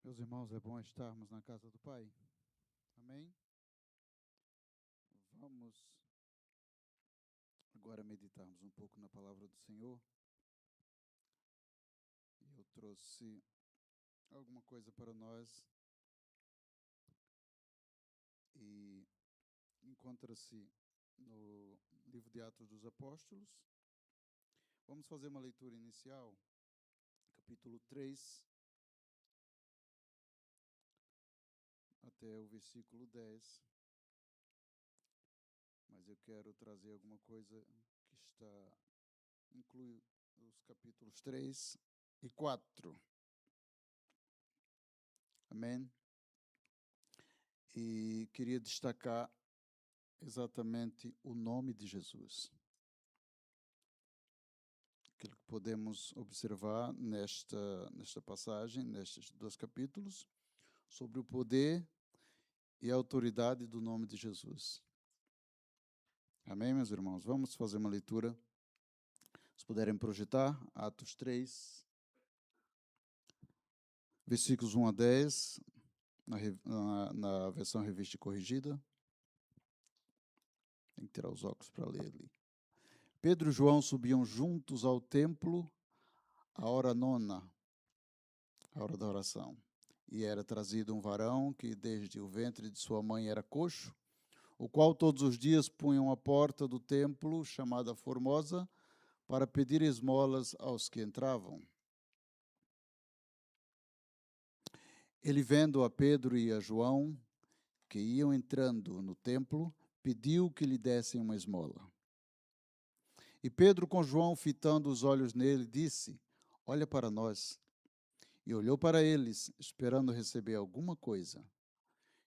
Meus irmãos, é bom estarmos na casa do Pai. Amém? Vamos agora meditarmos um pouco na palavra do Senhor. Eu trouxe alguma coisa para nós e encontra-se no livro de Atos dos Apóstolos. Vamos fazer uma leitura inicial, capítulo 3, até o versículo 10. Mas eu quero trazer alguma coisa que inclui os capítulos 3 e 4. Amém? E queria destacar exatamente o nome de Jesus. Aquilo que podemos observar nesta passagem, nestes dois capítulos, sobre o poder e a autoridade do nome de Jesus. Amém, meus irmãos? Vamos fazer uma leitura. Se puderem projetar, Atos 3, versículos 1 a 10, na versão revista e corrigida. Tem que tirar os óculos para ler ali. Pedro e João subiam juntos ao templo à hora nona, a hora da oração. E era trazido um varão que desde o ventre de sua mãe era coxo, o qual todos os dias punham à porta do templo, chamada Formosa, para pedir esmolas aos que entravam. Ele, vendo a Pedro e a João, que iam entrando no templo, pediu que lhe dessem uma esmola. E Pedro, com João fitando os olhos nele, disse: Olha para nós. E olhou para eles, esperando receber alguma coisa.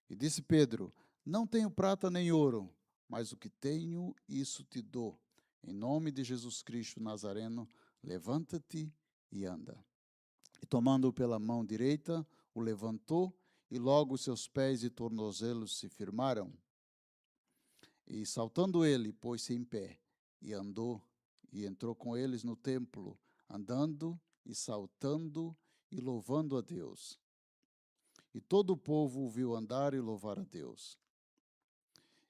E disse Pedro: Não tenho prata nem ouro, mas o que tenho, isso te dou. Em nome de Jesus Cristo Nazareno, levanta-te e anda. E tomando-o pela mão direita, o levantou, e logo seus pés e tornozelos se firmaram. E saltando ele, pôs-se em pé, e andou, e entrou com eles no templo, andando e saltando e louvando a Deus. E todo o povo o viu andar e louvar a Deus.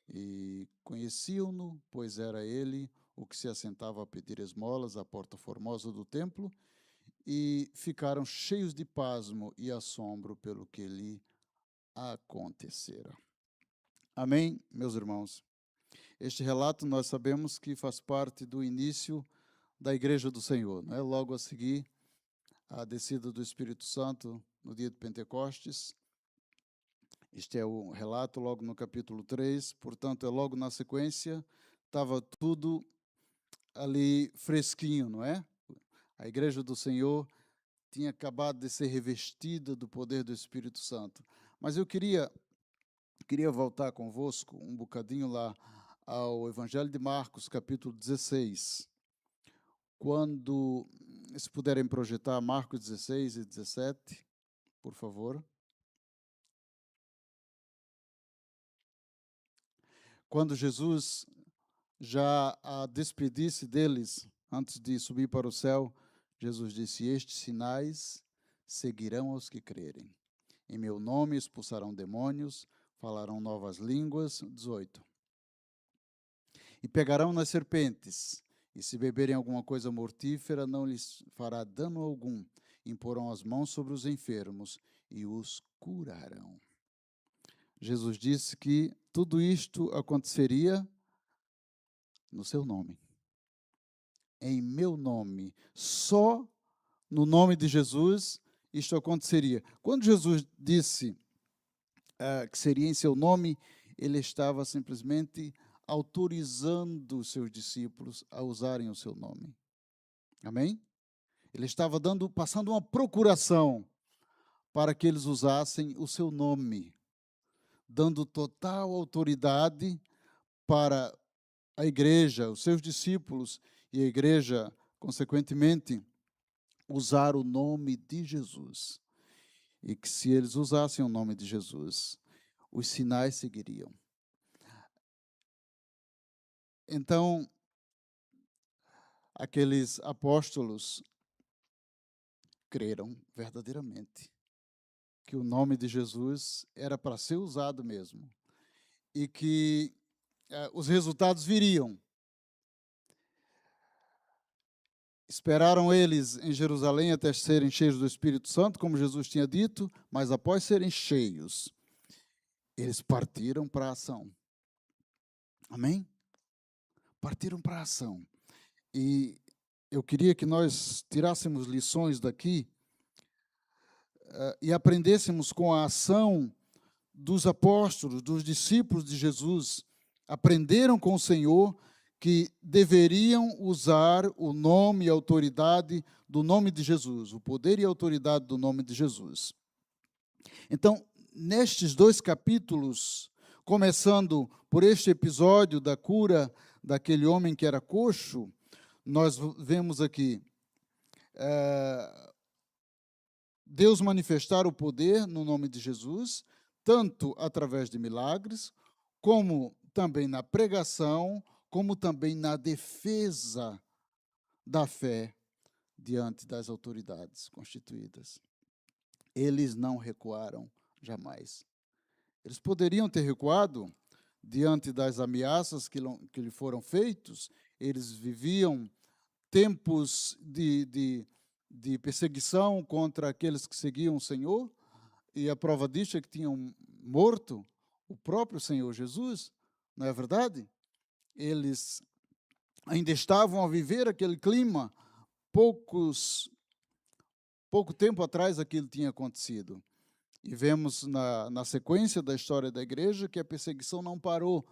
E conheciam-no, pois era ele o que se assentava a pedir esmolas à porta formosa do templo, e ficaram cheios de pasmo e assombro pelo que lhe acontecera. Amém, meus irmãos? Este relato nós sabemos que faz parte do início da Igreja do Senhor, né? Logo a seguir, a descida do Espírito Santo no dia de Pentecostes. Este é o relato logo no capítulo 3, portanto, é logo na sequência, estava tudo ali fresquinho, não é? A Igreja do Senhor tinha acabado de ser revestida do poder do Espírito Santo. Mas eu queria voltar convosco um bocadinho lá ao Evangelho de Marcos, capítulo 16. Quando, se puderem projetar Marcos 16 e 17, por favor. Quando Jesus, já a despedir-se deles, antes de subir para o céu, Jesus disse: Estes sinais seguirão aos que crerem. Em meu nome expulsarão demônios, falarão novas línguas. 18. E pegarão nas serpentes, e se beberem alguma coisa mortífera, não lhes fará dano algum. Imporão as mãos sobre os enfermos e os curarão. Jesus disse que tudo isto aconteceria no seu nome. Em meu nome. Só no nome de Jesus isto aconteceria. Quando Jesus disse que seria em seu nome, ele estava simplesmente autorizando os seus discípulos a usarem o seu nome. Amém? Ele estava passando uma procuração para que eles usassem o seu nome, dando total autoridade para a igreja, os seus discípulos e a igreja, consequentemente, usar o nome de Jesus. E que se eles usassem o nome de Jesus, os sinais seguiriam. Então, aqueles apóstolos creram verdadeiramente que o nome de Jesus era para ser usado mesmo e que os resultados viriam. Esperaram eles em Jerusalém até serem cheios do Espírito Santo, como Jesus tinha dito, mas após serem cheios, eles partiram para a ação. Amém? Partiram para a ação. E eu queria que nós tirássemos lições daqui e aprendêssemos com a ação dos apóstolos, dos discípulos de Jesus. Aprenderam com o Senhor que deveriam usar o nome e a autoridade do nome de Jesus, o poder e a autoridade do nome de Jesus. Então, nestes 2 capítulos, começando por este episódio da cura daquele homem que era coxo, nós vemos aqui Deus manifestar o poder no nome de Jesus, tanto através de milagres, como também na pregação, como também na defesa da fé diante das autoridades constituídas. Eles não recuaram jamais. Eles poderiam ter recuado diante das ameaças que lhe foram feitos. Eles viviam tempos de perseguição contra aqueles que seguiam o Senhor, e a prova disso é que tinham morto o próprio Senhor Jesus, não é verdade? Eles ainda estavam a viver aquele clima. Pouco tempo atrás aquilo tinha acontecido. E vemos na sequência da história da igreja que a perseguição não parou.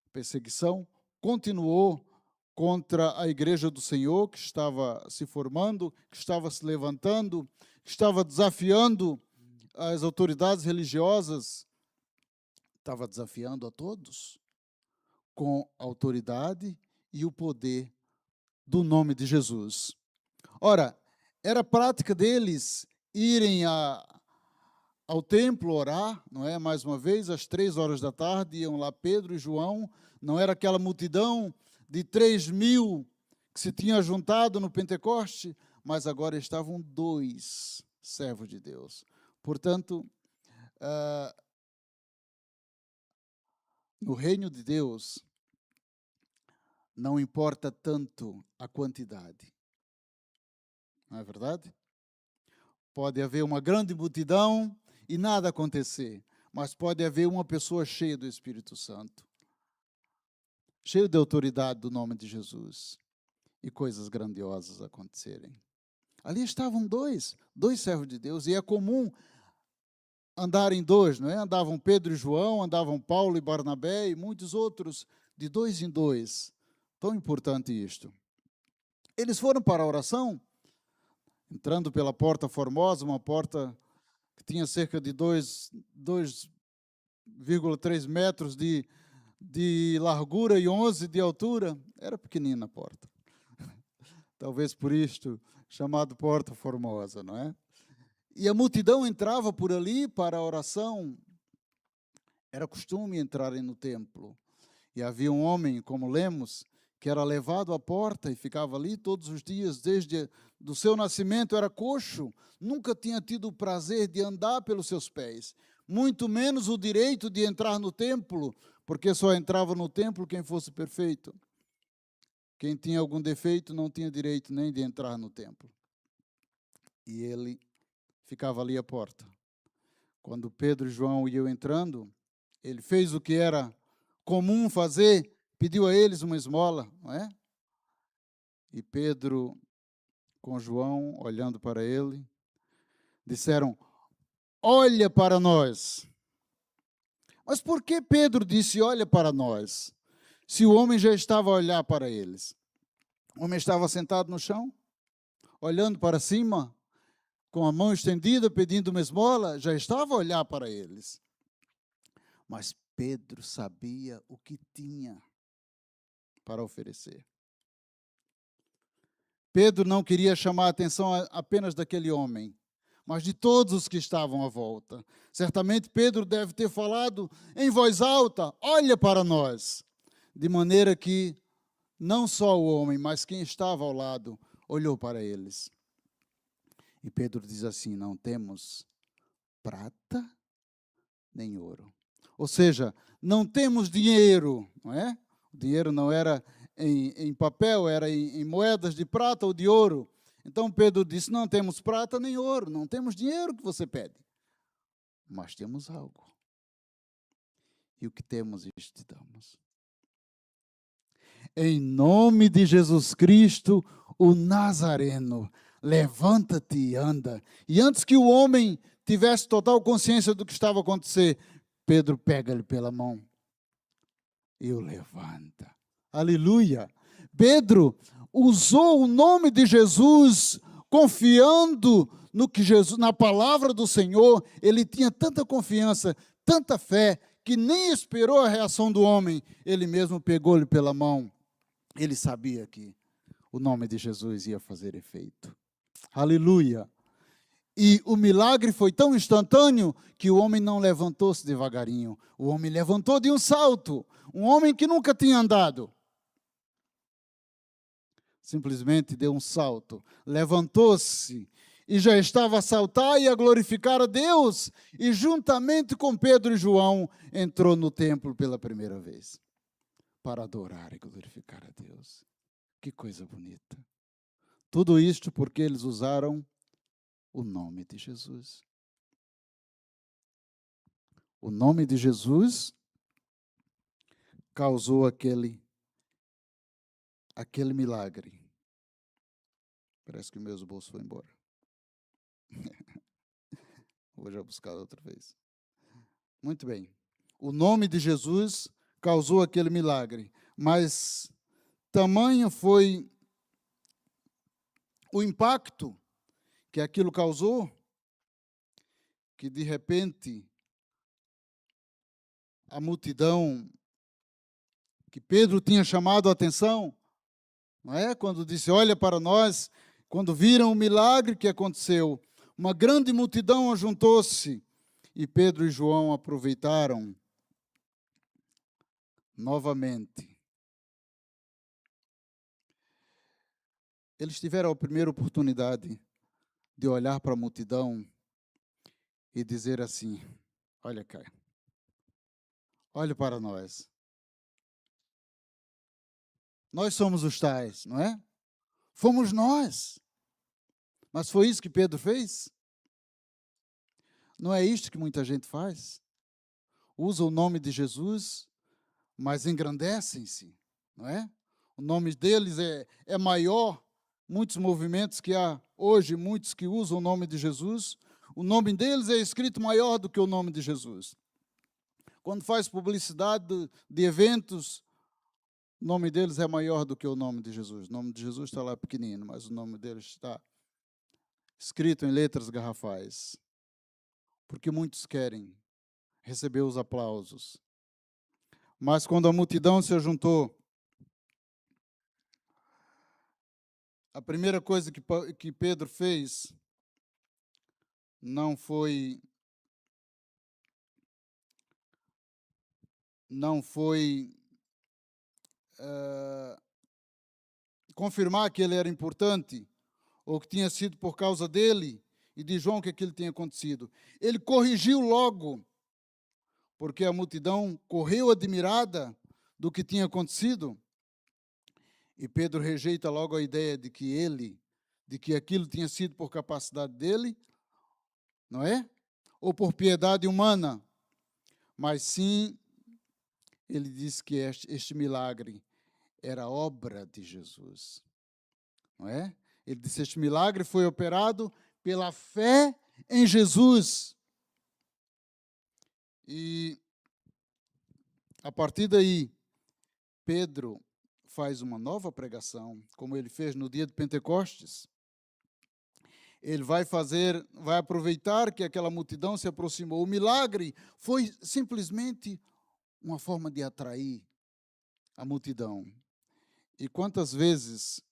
A perseguição continuou contra a igreja do Senhor, que estava se formando, que estava se levantando, que estava desafiando as autoridades religiosas, estava desafiando a todos com a autoridade e o poder do nome de Jesus. Ora, era prática deles irem ao templo orar, não é? Mais uma vez, às 3 horas da tarde, iam lá Pedro e João, não era aquela multidão de 3.000 que se tinha juntado no Pentecoste, mas agora estavam 2 servos de Deus. Portanto, no reino de Deus, não importa tanto a quantidade. Não é verdade? Pode haver uma grande multidão e nada acontecer, mas pode haver uma pessoa cheia do Espírito Santo, cheia de autoridade do nome de Jesus, e coisas grandiosas acontecerem. Ali estavam dois servos de Deus, e é comum andar em 2, não é? Andavam Pedro e João, andavam Paulo e Barnabé e muitos outros, de 2 em 2. Tão importante isto. Eles foram para a oração, entrando pela porta formosa, uma porta que tinha cerca de 2,3 metros de largura e 11 de altura. Era pequenina a porta. Talvez por isto chamado Porta Formosa, não é? E a multidão entrava por ali para a oração. Era costume entrarem no templo. E havia um homem, como lemos, que era levado à porta e ficava ali todos os dias, desde do seu nascimento, era coxo, nunca tinha tido o prazer de andar pelos seus pés, muito menos o direito de entrar no templo, porque só entrava no templo quem fosse perfeito. Quem tinha algum defeito não tinha direito nem de entrar no templo. E ele ficava ali à porta. Quando Pedro e João iam entrando, ele fez o que era comum fazer, pediu a eles uma esmola, não é? E Pedro, com João, olhando para ele, disseram: olha para nós. Mas por que Pedro disse: olha para nós? Se o homem já estava a olhar para eles. O homem estava sentado no chão, olhando para cima, com a mão estendida, pedindo uma esmola, já estava a olhar para eles. Mas Pedro sabia o que tinha para oferecer. Pedro não queria chamar a atenção apenas daquele homem, mas de todos os que estavam à volta. Certamente Pedro deve ter falado em voz alta: olha para nós, de maneira que não só o homem, mas quem estava ao lado, olhou para eles. E Pedro diz assim: não temos prata nem ouro. Ou seja, não temos dinheiro, não é? O dinheiro não era em papel, era em moedas de prata ou de ouro. Então Pedro disse, não temos prata nem ouro, não temos dinheiro que você pede, mas temos algo. E o que temos, isto te damos. Em nome de Jesus Cristo, o Nazareno, levanta-te e anda. E antes que o homem tivesse total consciência do que estava a acontecer, Pedro pega-lhe pela mão e o levanta. Aleluia! Pedro usou o nome de Jesus, confiando no que Jesus, na palavra do Senhor. Ele tinha tanta confiança, tanta fé, que nem esperou a reação do homem. Ele mesmo pegou-lhe pela mão. Ele sabia que o nome de Jesus ia fazer efeito. Aleluia! E o milagre foi tão instantâneo que o homem não levantou-se devagarinho. O homem levantou de um salto. Um homem que nunca tinha andado. Simplesmente deu um salto. Levantou-se e já estava a saltar e a glorificar a Deus. E juntamente com Pedro e João entrou no templo pela primeira vez. Para adorar e glorificar a Deus. Que coisa bonita. Tudo isto porque eles usaram o nome de Jesus. O nome de Jesus causou aquele milagre. Parece que meus bolsos foram embora. Vou já buscar outra vez. Muito bem. O nome de Jesus causou aquele milagre, mas tamanho foi o impacto que aquilo causou, que de repente a multidão que Pedro tinha chamado a atenção, não é? Quando disse, olha para nós, quando viram o milagre que aconteceu, uma grande multidão ajuntou-se e Pedro e João aproveitaram novamente. Eles tiveram a primeira oportunidade de olhar para a multidão e dizer assim, olha cá, olha para nós. Nós somos os tais, não é? Fomos nós. Mas foi isso que Pedro fez? Não é isto que muita gente faz? Usa o nome de Jesus, mas engrandecem-se, não é? O nome deles é maior. Muitos movimentos que há hoje, muitos que usam o nome de Jesus, o nome deles é escrito maior do que o nome de Jesus. Quando faz publicidade de eventos, o nome deles é maior do que o nome de Jesus. O nome de Jesus está lá pequenino, mas o nome deles está escrito em letras garrafais. Porque muitos querem receber os aplausos. Mas quando a multidão se juntou, a primeira coisa que Pedro fez não foi confirmar que ele era importante, ou que tinha sido por causa dele e de João que aquilo tinha acontecido. Ele corrigiu logo, porque a multidão correu admirada do que tinha acontecido. E Pedro rejeita logo a ideia de que aquilo tinha sido por capacidade dele, não é? Ou por piedade humana. Mas sim, ele diz que este milagre era obra de Jesus, não é? Ele disse, este milagre foi operado pela fé em Jesus. E, a partir daí, Pedro faz uma nova pregação, como ele fez no dia de Pentecostes. Ele vai aproveitar que aquela multidão se aproximou. O milagre foi simplesmente uma forma de atrair a multidão. E quantas vezes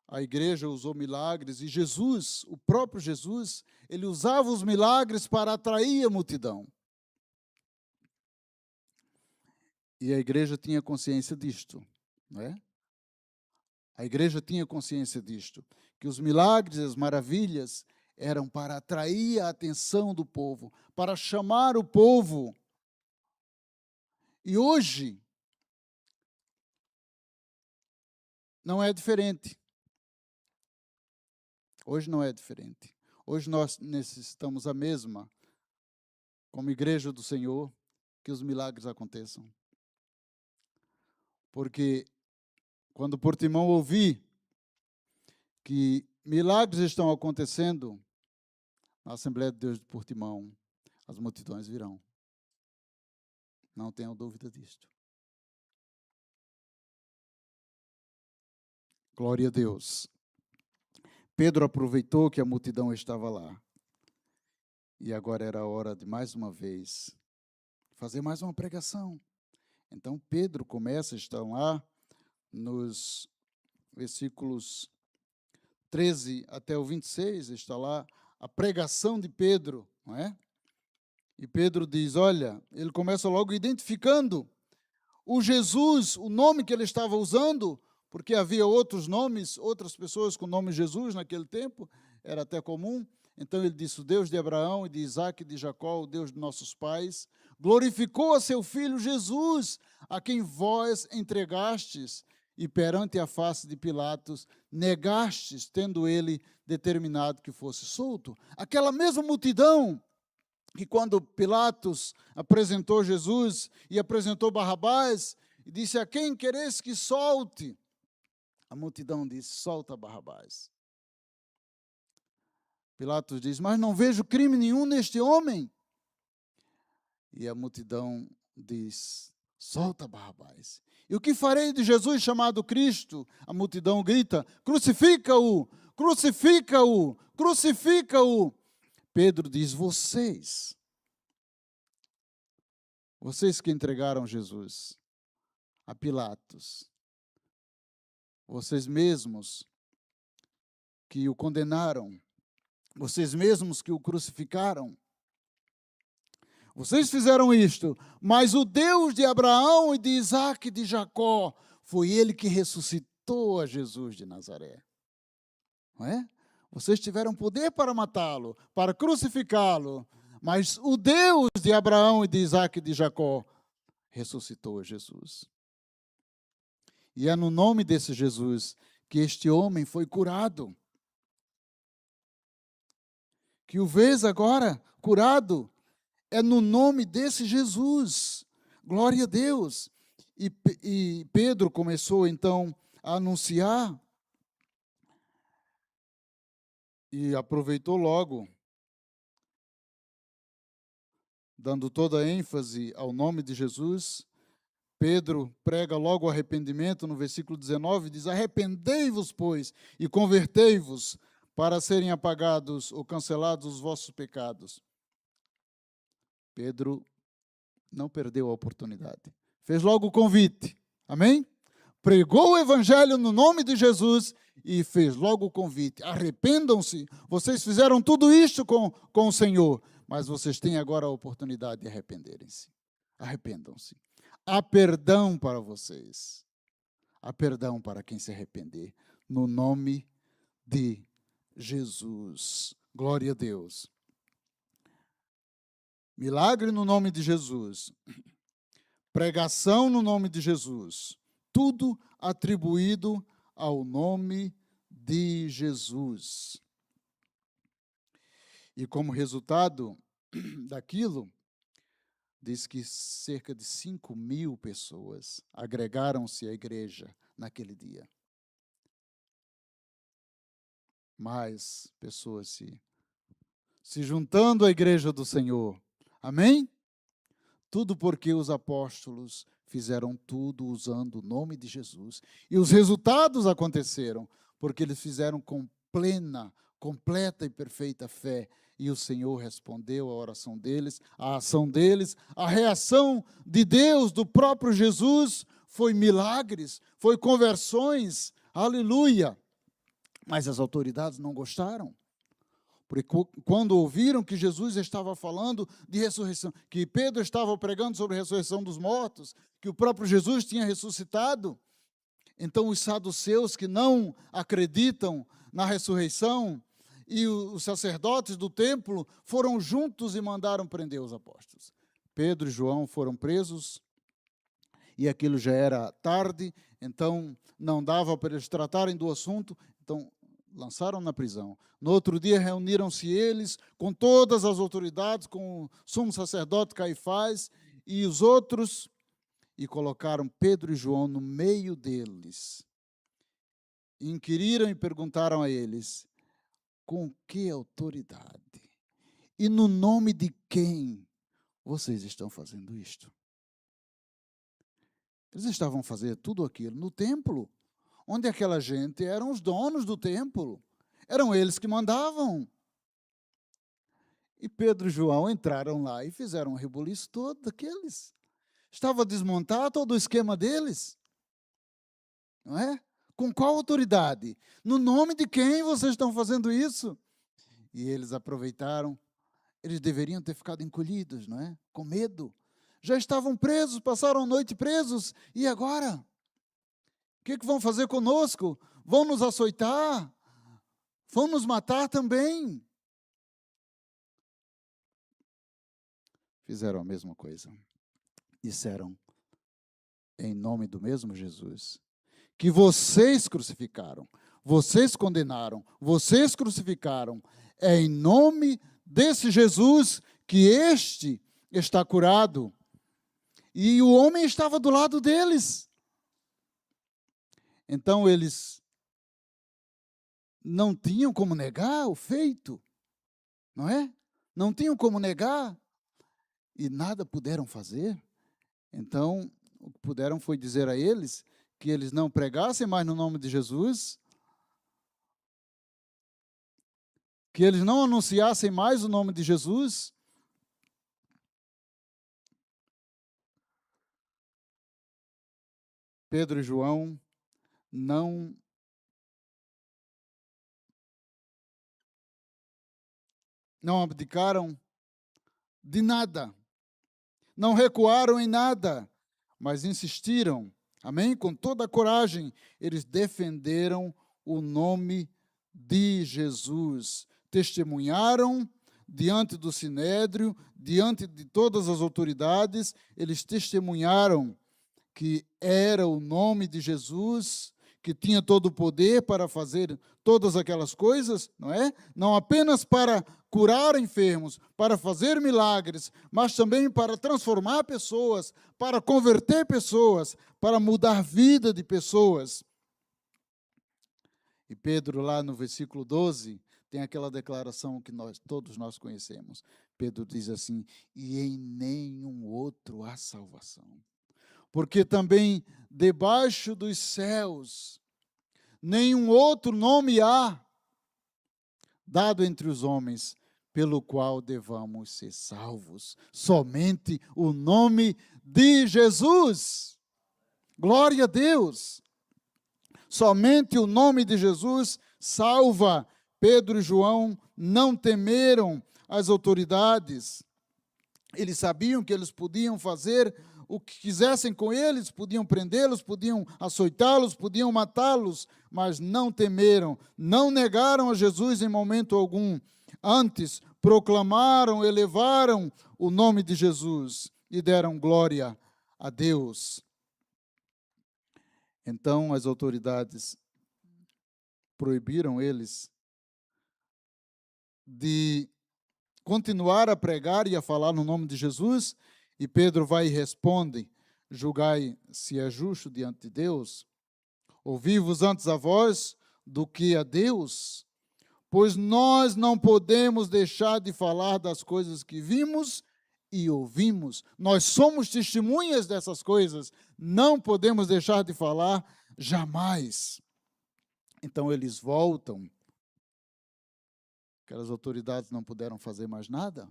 a igreja usou milagres, e Jesus, o próprio Jesus, ele usava os milagres para atrair a multidão. E a igreja tinha consciência disto, não é? A igreja tinha consciência disto, que os milagres, as maravilhas, eram para atrair a atenção do povo, para chamar o povo. E hoje não é diferente. Hoje não é diferente. Hoje nós necessitamos a mesma, como igreja do Senhor, que os milagres aconteçam. Porque quando Portimão ouvir que milagres estão acontecendo na Assembleia de Deus de Portimão, as multidões virão. Não tenham dúvida disto. Glória a Deus. Pedro aproveitou que a multidão estava lá. E agora era a hora de, mais uma vez, fazer mais uma pregação. Então, Pedro começa, estão lá nos versículos 13 até o 26, está lá a pregação de Pedro, não é? E Pedro diz, olha, ele começa logo identificando o Jesus, o nome que ele estava usando, porque havia outros nomes, outras pessoas com o nome Jesus naquele tempo, era até comum. Então ele disse, o Deus de Abraão e de Isaque e de Jacó, o Deus de nossos pais, glorificou a seu filho Jesus, a quem vós entregastes e perante a face de Pilatos negastes, tendo ele determinado que fosse solto. Aquela mesma multidão que quando Pilatos apresentou Jesus e apresentou Barrabás, e disse, a quem quereis que solte? A multidão disse, solta Barrabás. Pilatos diz, mas não vejo crime nenhum neste homem. E a multidão diz, solta Barrabás. E o que farei de Jesus chamado Cristo? A multidão grita, crucifica-o, crucifica-o, crucifica-o. Pedro diz, vocês que entregaram Jesus a Pilatos, vocês mesmos que o condenaram, vocês mesmos que o crucificaram, vocês fizeram isto, mas o Deus de Abraão e de Isaque e de Jacó, foi ele que ressuscitou a Jesus de Nazaré. Não é? Vocês tiveram poder para matá-lo, para crucificá-lo, mas o Deus de Abraão e de Isaque e de Jacó ressuscitou a Jesus. E é no nome desse Jesus que este homem foi curado. Que o vês agora curado é no nome desse Jesus. Glória a Deus. E Pedro começou então a anunciar e aproveitou logo, dando toda a ênfase ao nome de Jesus. Pedro prega logo o arrependimento no versículo 19, diz, arrependei-vos, pois, e convertei-vos para serem apagados ou cancelados os vossos pecados. Pedro não perdeu a oportunidade. Fez logo o convite. Amém? Pregou o evangelho no nome de Jesus e fez logo o convite. Arrependam-se. Vocês fizeram tudo isto com o Senhor, mas vocês têm agora a oportunidade de arrependerem-se. Arrependam-se. Há perdão para vocês. Há perdão para quem se arrepender. No nome de Jesus. Glória a Deus. Milagre no nome de Jesus. Pregação no nome de Jesus. Tudo atribuído ao nome de Jesus. E como resultado daquilo, diz que cerca de 5.000 pessoas agregaram-se à igreja naquele dia. Mais pessoas se juntando à igreja do Senhor. Amém? Tudo porque os apóstolos fizeram tudo usando o nome de Jesus. E os resultados aconteceram porque eles fizeram com plena, completa e perfeita fé. E o Senhor respondeu à oração deles, à ação deles. A reação de Deus, do próprio Jesus, foi milagres, foi conversões. Aleluia! Mas as autoridades não gostaram. Porque quando ouviram que Jesus estava falando de ressurreição, que Pedro estava pregando sobre a ressurreição dos mortos, que o próprio Jesus tinha ressuscitado, então os saduceus que não acreditam na ressurreição e os sacerdotes do templo foram juntos e mandaram prender os apóstolos. Pedro e João foram presos, e aquilo já era tarde, então não dava para eles tratarem do assunto, então lançaram na prisão. No outro dia reuniram-se eles com todas as autoridades, com o sumo sacerdote Caifás e os outros, e colocaram Pedro e João no meio deles. Inquiriram e perguntaram a eles: com que autoridade e no nome de quem vocês estão fazendo isto? Eles estavam fazendo tudo aquilo no templo, onde aquela gente eram os donos do templo. Eram eles que mandavam. E Pedro e João entraram lá e fizeram um rebuliço todo daqueles. Estava desmontado todo o esquema deles. Não é? Com qual autoridade? No nome de quem vocês estão fazendo isso? E eles aproveitaram. Eles deveriam ter ficado encolhidos, não é? Com medo. Já estavam presos, passaram a noite presos. E agora? O que vão fazer conosco? Vão nos açoitar? Vão nos matar também? Fizeram a mesma coisa. Disseram, em nome do mesmo Jesus, que vocês crucificaram, vocês condenaram, vocês crucificaram. É em nome desse Jesus que este está curado. E o homem estava do lado deles. Então eles não tinham como negar o feito, não é? Não tinham como negar e nada puderam fazer. Então, o que puderam foi dizer a eles que eles não pregassem mais no nome de Jesus, que eles não anunciassem mais o nome de Jesus. Pedro e João não abdicaram de nada, não recuaram em nada, mas insistiram, amém? Com toda a coragem, eles defenderam o nome de Jesus, testemunharam diante do Sinédrio, diante de todas as autoridades, eles testemunharam que era o nome de Jesus, que tinha todo o poder para fazer todas aquelas coisas, não é? Não apenas para curar enfermos, para fazer milagres, mas também para transformar pessoas, para converter pessoas, para mudar a vida de pessoas. E Pedro, lá no versículo 12, tem aquela declaração que todos nós conhecemos. Pedro diz assim: e em nenhum outro há salvação. Porque também debaixo dos céus nenhum outro nome há dado entre os homens pelo qual devamos ser salvos. Somente o nome de Jesus. Glória a Deus. Somente o nome de Jesus salva. Pedro e João não temeram as autoridades. Eles sabiam que eles podiam fazer o que quisessem com eles, podiam prendê-los, podiam açoitá-los, podiam matá-los, mas não temeram, não negaram a Jesus em momento algum. Antes, proclamaram, elevaram o nome de Jesus e deram glória a Deus. Então, as autoridades proibiram eles de continuar a pregar e a falar no nome de Jesus. E Pedro vai e responde: julgai se é justo diante de Deus, ouvi-vos antes a vós do que a Deus, pois nós não podemos deixar de falar das coisas que vimos e ouvimos. Nós somos testemunhas dessas coisas, não podemos deixar de falar jamais. Então eles voltam. Aquelas autoridades não puderam fazer mais nada,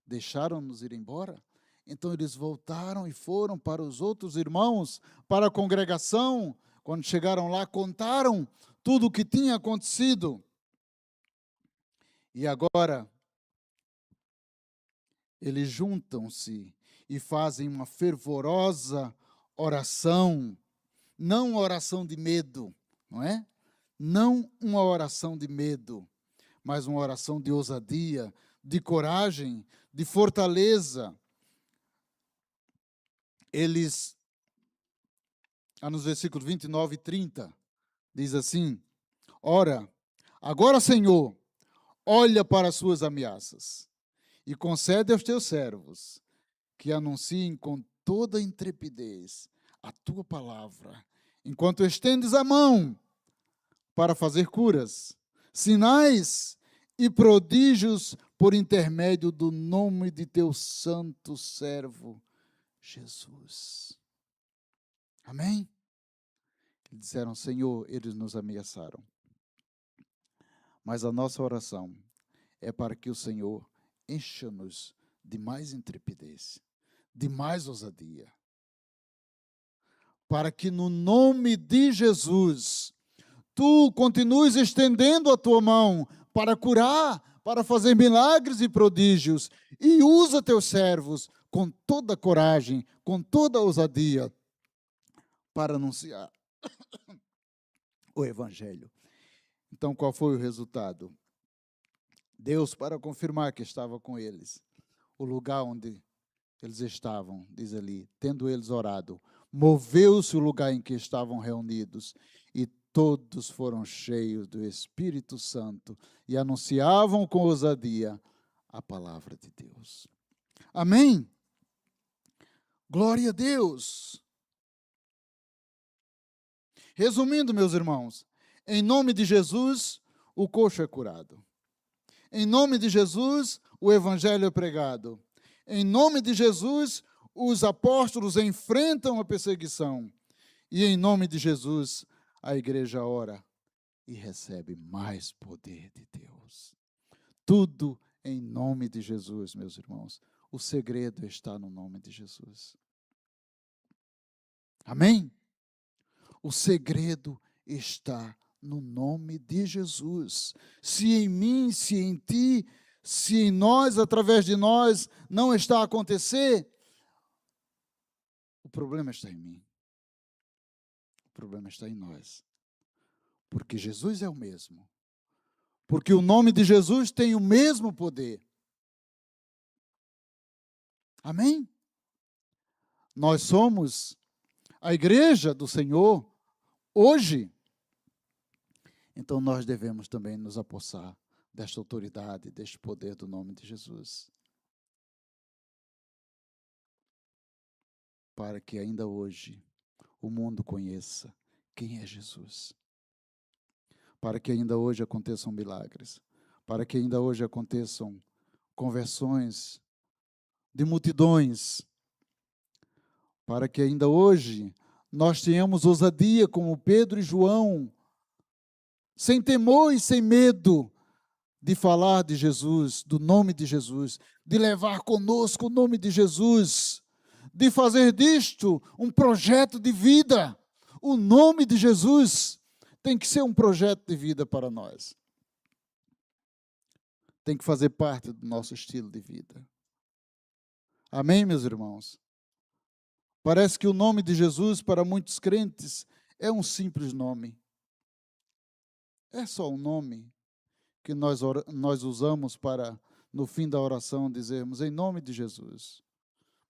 deixaram-nos ir embora. Então eles voltaram e foram para os outros irmãos, para a congregação. Quando chegaram lá, contaram tudo o que tinha acontecido. E agora, eles juntam-se e fazem uma fervorosa oração. Não uma oração de medo, não é? Não uma oração de medo, mas uma oração de ousadia, de coragem, de fortaleza. Eles, nos versículos 29 e 30, diz assim: ora, agora, Senhor, olha para as suas ameaças e concede aos teus servos que anunciem com toda intrepidez a tua palavra, enquanto estendes a mão para fazer curas, sinais e prodígios por intermédio do nome de teu santo servo Jesus. Amém? Disseram: Senhor, eles nos ameaçaram. Mas a nossa oração é para que o Senhor encha-nos de mais intrepidez, de mais ousadia, para que no nome de Jesus tu continues estendendo a tua mão para curar, para fazer milagres e prodígios, e usa teus servos com toda coragem, com toda ousadia, para anunciar o Evangelho. Então, qual foi o resultado? Deus, para confirmar que estava com eles, o lugar onde eles estavam, diz ali, tendo eles orado, moveu-se o lugar em que estavam reunidos, e todos foram cheios do Espírito Santo e anunciavam com ousadia a palavra de Deus. Amém? Glória a Deus! Resumindo, meus irmãos, em nome de Jesus, o coxo é curado. Em nome de Jesus, o evangelho é pregado. Em nome de Jesus, os apóstolos enfrentam a perseguição. E em nome de Jesus, a igreja ora e recebe mais poder de Deus. Tudo em nome de Jesus, meus irmãos. O segredo está no nome de Jesus. Amém? O segredo está no nome de Jesus. Se em mim, se em ti, se em nós, através de nós, não está a acontecer, o problema está em mim. O problema está em nós. Porque Jesus é o mesmo. Porque o nome de Jesus tem o mesmo poder. Amém? Nós somos a igreja do Senhor hoje. Então nós devemos também nos apossar desta autoridade, deste poder do nome de Jesus. Para que ainda hoje o mundo conheça quem é Jesus. Para que ainda hoje aconteçam milagres. Para que ainda hoje aconteçam conversões de multidões. Para que ainda hoje nós tenhamos ousadia como Pedro e João, sem temor e sem medo, de falar de Jesus, do nome de Jesus, de levar conosco o nome de Jesus, de fazer disto um projeto de vida. O nome de Jesus tem que ser um projeto de vida para nós. Tem que fazer parte do nosso estilo de vida. Amém, meus irmãos? Parece que o nome de Jesus, para muitos crentes, é um simples nome. É só um nome que nós usamos para, no fim da oração, dizermos em nome de Jesus.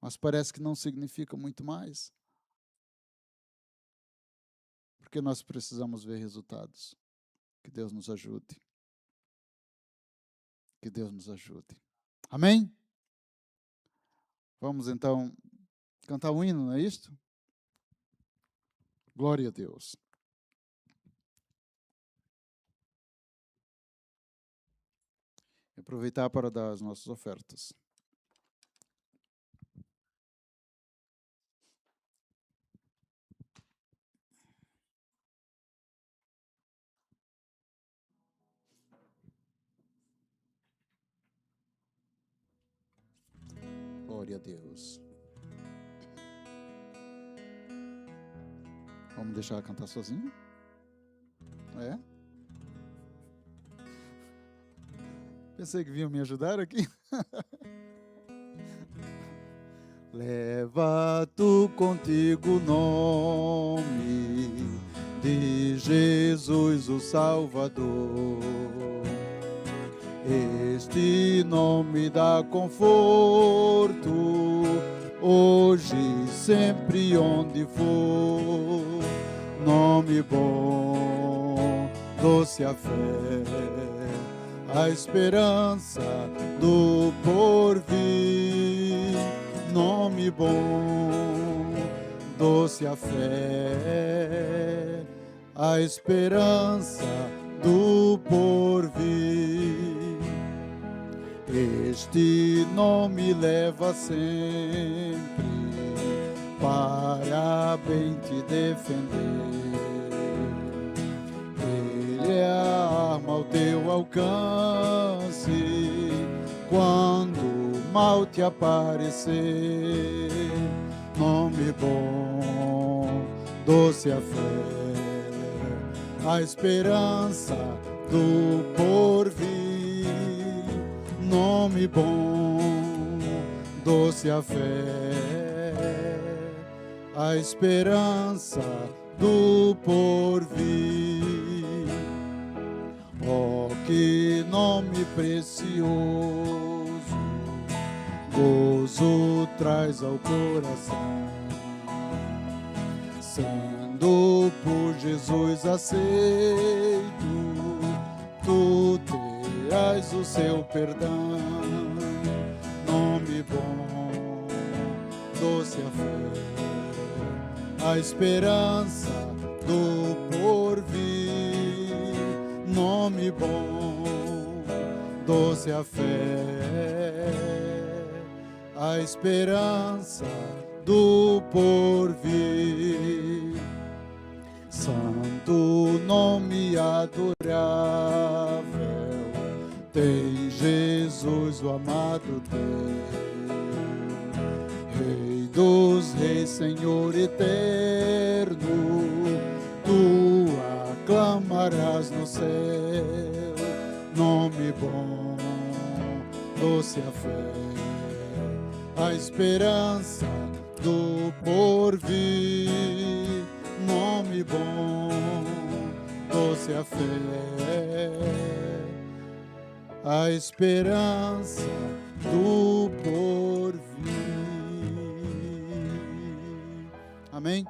Mas parece que não significa muito mais. Porque nós precisamos ver resultados. Que Deus nos ajude. Que Deus nos ajude. Amém? Vamos então cantar um hino, não é isto? Glória a Deus. Aproveitar para dar as nossas ofertas. Glória a Deus. Vamos deixar ela cantar sozinho? É? Pensei que vinham me ajudar aqui. Leva tu contigo o nome de Jesus o Salvador, Este nome dá conforto, hoje e sempre onde for. Nome bom, doce a fé, a esperança do porvir. Nome bom, doce a fé, a esperança do porvir. Este nome leva sempre para bem te defender. Ele é a arma ao teu alcance quando o mal te aparecer. Nome bom, doce a fé, a esperança do porvir. Nome bom, doce a fé, a esperança do porvir. Oh, que nome precioso, gozo traz ao coração. Sendo por Jesus aceito, tu terás o seu perdão. Nome bom, doce a fé, a esperança do porvir. Nome bom, doce a fé, a esperança do porvir. Santo nome adorável, tem Jesus o amado teu. Rei dos reis, Senhor eterno, tu aclamarás no céu. Nome bom, doce a fé, a esperança do porvir. Nome bom, doce a fé, a esperança do porvir. Amém?